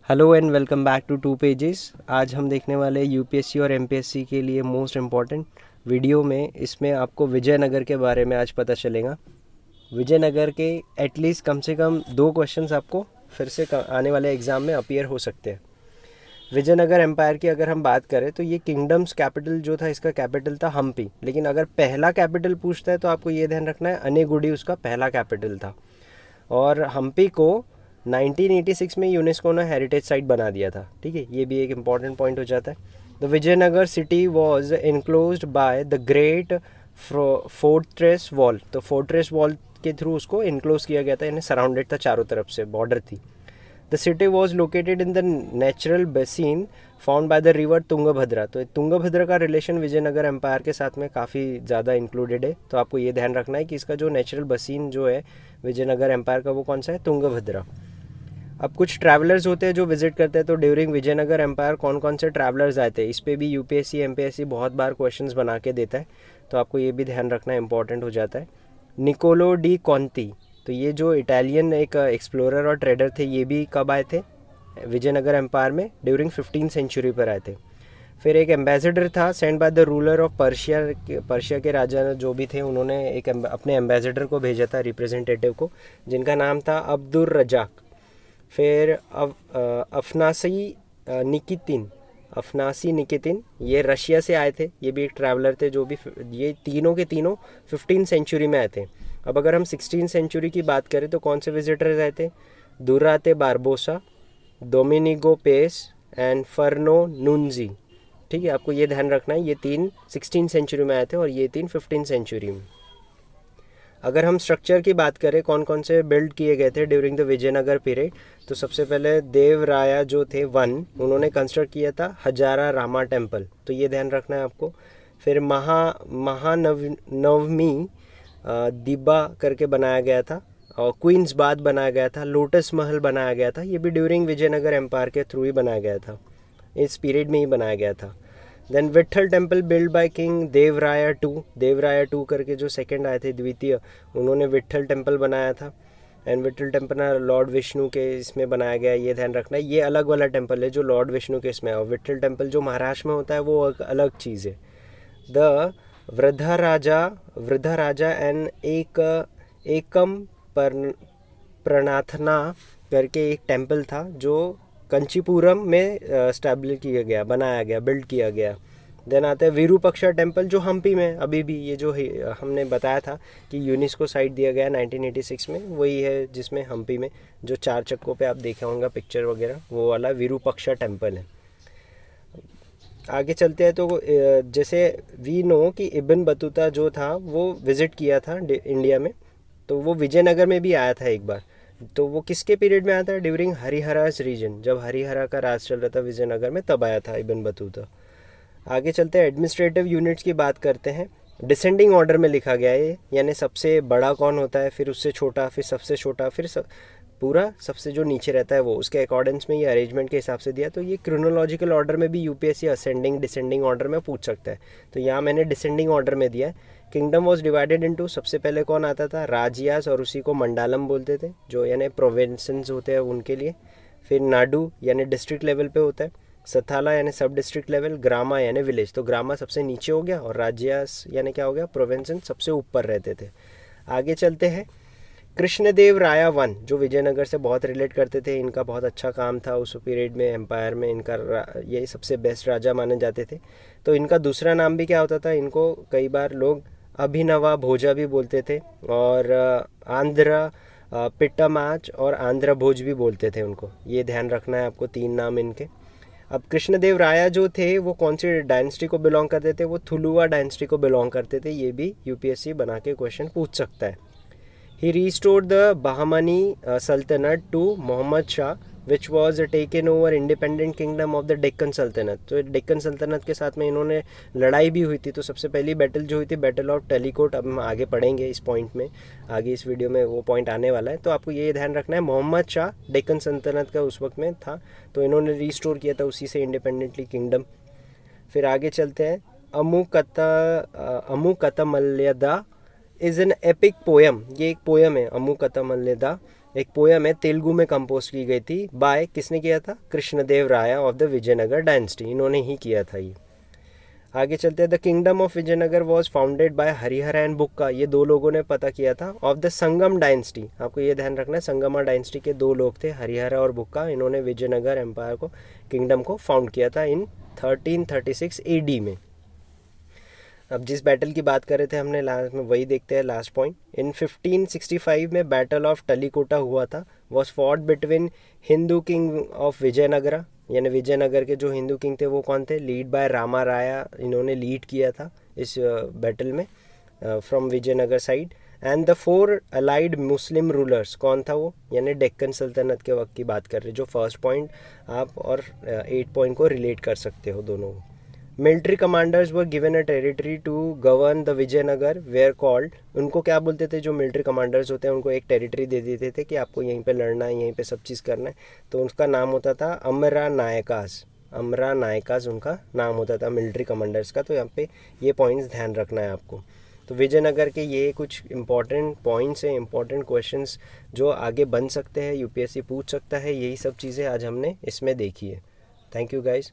Hello and welcome back to two pages. आज हम देखने वाले यूपीएससी और एमपीएससी के लिए मोस्ट इम्पॉर्टेंट वीडियो में इसमें आपको विजयनगर के बारे में आज पता चलेगा। विजयनगर के एटलीस्ट कम से कम 2 क्वेश्चंस आपको फिर से आने वाले एग्ज़ाम में अपीयर हो सकते हैं। विजयनगर एम्पायर की अगर हम बात करें तो ये किंगडम्स कैपिटल जो था, इसका कैपिटल था हम्पी। लेकिन अगर पहला कैपिटल पूछता है तो आपको ये ध्यान रखना है अनेगुडी उसका पहला कैपिटल था। और हम्पी को 1986 में यूनेस्को ने हेरिटेज साइट बना दिया था। ठीक है, ये भी एक इम्पॉर्टेंट पॉइंट हो जाता है। The Vijayanagara city was enclosed by the great fortress wall. तो फोर्ट्रेस वॉल के थ्रू उसको इनक्लोज किया गया था, यानी सराउंडेड था, चारों तरफ से बॉर्डर थी। The city was located in the natural basin found by the river Tungabhadra. तो तुंगभद्रा का रिलेशन विजयनगर एम्पायर के साथ में काफ़ी ज़्यादा इंक्लूडेड है। तो आपको ये ध्यान रखना है कि इसका जो नेचुरल बेसिन जो है विजयनगर एम्पायर का, वो कौन सा है? तुंगभद्रा। अब कुछ ट्रैवलर्स होते हैं जो विजिट करते हैं, तो ड्यूरिंग विजयनगर एम्पायर कौन कौन से ट्रैवलर्स आए थे, इस पर भी यूपीएससी एमपीएससी बहुत बार क्वेश्चंस बना के देता है। तो आपको ये भी ध्यान रखना इंपॉर्टेंट हो जाता है। निकोलो डी कॉन्ती, तो ये जो इटालियन एक एक्सप्लोरर और ट्रेडर थे, ये भी कब आए थे? विजयनगर एम्पायर में ड्यूरिंग 15th सेंचुरी पर आए थे। फिर एक एम्बेसडर था send by the ruler of Persia के राजा जो भी थे, उन्होंने एक अपने एम्बेसडर को भेजा था, रिप्रेजेंटेटिव को, जिनका नाम था अब्दुर रजाक। फिर अफनासी निकितिन, ये रशिया से आए थे, ये भी एक ट्रैवलर थे जो भी, ये तीनों के तीनों 15th सेंचुरी में आए थे। अब अगर हम 16th सेंचुरी की बात करें तो कौन से विजिटर्स आए थे? Duarte Barbosa, Domingo Paes and Fernao Nuniz. ठीक है, आपको ये ध्यान रखना है, ये 3 16th सेंचुरी में आए थे और ये 3 15th सेंचुरी में। अगर हम स्ट्रक्चर की बात करें कौन कौन से बिल्ड किए गए थे ड्यूरिंग द विजयनगर पीरियड, तो सबसे पहले देवराया जो थे उन्होंने कंस्ट्रक्ट किया था हजारा रामा टेम्पल। तो ये ध्यान रखना है आपको। फिर महानवमी दिब्बा करके बनाया गया था, और क्वींस बाथ बनाया गया था, लोटस महल बनाया गया था। ये भी ड्यूरिंग विजयनगर एम्पायर के थ्रू ही बनाया गया था, इस पीरियड में ही बनाया गया था। Then Vitthala temple build by king Devaraya two करके जो सेकंड आए थे, द्वितीय, उन्होंने विट्ठल टेम्पल बनाया था। And Vitthal temple Lord Vishnu के इसमें बनाया गया, ये ध्यान रखना है। ये अलग वाला टेम्पल है जो लॉर्ड विष्णु के इसमें है, और विट्ठल टेम्पल जो महाराष्ट्र में होता है वो एक अलग चीज़ है। द वृद्धा राजा एंड एकम प्रणाथना करके एक टेम्पल था जो कंचीपुरम में स्टैब्लिश किया गया, बनाया गया, बिल्ड किया गया। देन आता है विरूपक्षा टेम्पल जो हम्पी में अभी भी, ये जो हमने बताया था कि यूनेस्को साइट दिया गया 1986 में, वही है जिसमें हम्पी में जो 4 चक्कों पे आप देखे होंगे पिक्चर वगैरह, वो वाला विरूपक्षा टेम्पल है। आगे चलते हैं तो जैसे वी नो कि इब्न बतूता जो था वो विज़िट किया था इंडिया में, तो वो विजयनगर में भी आया था एक बार। तो वो किसके पीरियड में आया था? ड्यूरिंग हरिहरास रीजन, जब हरिहरा का राज चल रहा था विजयनगर में, तब आया था इब्न बतूता। आगे चलते हैं, एडमिनिस्ट्रेटिव यूनिट्स की बात करते हैं। डिसेंडिंग ऑर्डर में लिखा गया है, यानी सबसे बड़ा कौन होता है, फिर उससे छोटा, फिर सबसे छोटा, फिर पूरा सबसे जो नीचे रहता है वो, उसके अकॉर्डेंस में ये अरेंजमेंट के हिसाब से दिया। तो ये क्रोनोलॉजिकल ऑर्डर में भी यूपीएससी असेंडिंग डिसेंडिंग ऑर्डर में पूछ सकता है। तो यहाँ मैंने डिसेंडिंग ऑर्डर में दिया है। किंगडम वॉज डिवाइडेड इनटू, सबसे पहले कौन आता था? राज्यास, और उसी को मंडालम बोलते थे, जो यानी प्रोविंसेस होते हैं उनके लिए। फिर नाडु यानी डिस्ट्रिक्ट लेवल पे होता है, सथाला यानी सब डिस्ट्रिक्ट लेवल, ग्रामा यानी विलेज। तो ग्रामा सबसे नीचे हो गया, और राज्यास यानी क्या हो गया? प्रोविंसेस सबसे ऊपर रहते थे। आगे चलते हैं, कृष्णदेव राया वन, जो विजयनगर से बहुत रिलेट करते थे, इनका बहुत अच्छा काम था उस पीरियड में एम्पायर में, इनका ये सबसे बेस्ट राजा माने जाते थे। तो इनका दूसरा नाम भी क्या होता था? इनको कई बार लोग अभिनवा भोजा भी बोलते थे, और आंध्र पिट्टामाच और आंध्र भोज भी बोलते थे उनको। ये ध्यान रखना है आपको, 3 नाम इनके। अब कृष्णदेव राया जो थे वो कौन सी डायनेस्टी को बिलोंग करते थे? वो थुलुवा डायनेस्टी को बिलोंग करते थे। ये भी यूपीएससी बना के क्वेश्चन पूछ सकता है। He restored the Bahmani Sultanate to Muhammad Shah, which was taken over independent kingdom of the Deccan Sultanate। तो डेक्कन सल्तनत के साथ में इन्होंने लड़ाई भी हुई थी। तो सबसे पहली बैटल जो हुई थी, बैटल ऑफ टेलीकोट। अब हम आगे पढ़ेंगे इस पॉइंट में, आगे इस वीडियो में वो पॉइंट आने वाला है। तो आपको ये ध्यान रखना है, मोहम्मद शाह डेक्कन सल्तनत का उस वक्त में था, तो इन्होंने रिस्टोर किया था उसी से इंडिपेंडेंटली किंगडम। फिर आगे चलते हैं, अमुकतमल्यदा इज़ एन एपिक पोएम। ये एक पोएम है, अमुकतमल्यदा। एक पोयम है, तेलुगु में कंपोज की गई थी बाय, किसने किया था? Krishnadeva Raya of the Vijayanagara dynasty, इन्होंने ही किया था ये। आगे चलते हैं। The kingdom of Vijayanagara was founded by Harihara and Bukka, ये दो लोगों ने पता किया था। ऑफ द संगम डायनेस्टी, आपको ये ध्यान रखना है, संगमा डायनेस्टी के दो लोग थे, हरिहर और बुक्का, इन्होंने विजयनगर एम्पायर को, किंगडम को फाउंड किया था इन 1336 AD में। अब जिस बैटल की बात कर रहे थे हमने लास्ट में, वही देखते हैं लास्ट पॉइंट। इन 1565 में बैटल ऑफ टलीकोटा हुआ था, was fought between Hindu king of Vijayanagara, यानी विजयनगर के जो हिंदू किंग थे वो कौन थे? लीड बाय रामा राया, इन्होंने लीड किया था इस बैटल में from Vijayanagara side. And the 4 allied Muslim rulers, कौन था वो? यानी डेक्कन सल्तनत के वक्त की बात कर रहे, जो फर्स्ट पॉइंट आप और 8 पॉइंट को रिलेट कर सकते हो दोनों। Military commanders were given a territory to govern the Vijayanagara were called, उनको क्या बोलते थे? जो मिलिट्री कमांडर्स होते हैं उनको एक टेरिटरी दे देते थे कि आपको यहीं पे लड़ना है, यहीं पे सब चीज़ करना है, तो उसका नाम होता था अमरा नायकास। अमरा नायकास उनका नाम होता था मिलिट्री कमांडर्स का। तो यहाँ पे ये पॉइंट्स ध्यान रखना है आपको। तो विजयनगर के ये कुछ इंपॉर्टेंट पॉइंट्स हैं, इंपॉर्टेंट क्वेश्चंस जो आगे बन सकते हैं, यूपीएससी पूछ सकता है, यही सब चीज़ें आज हमने इसमें देखी है। Thank you guys.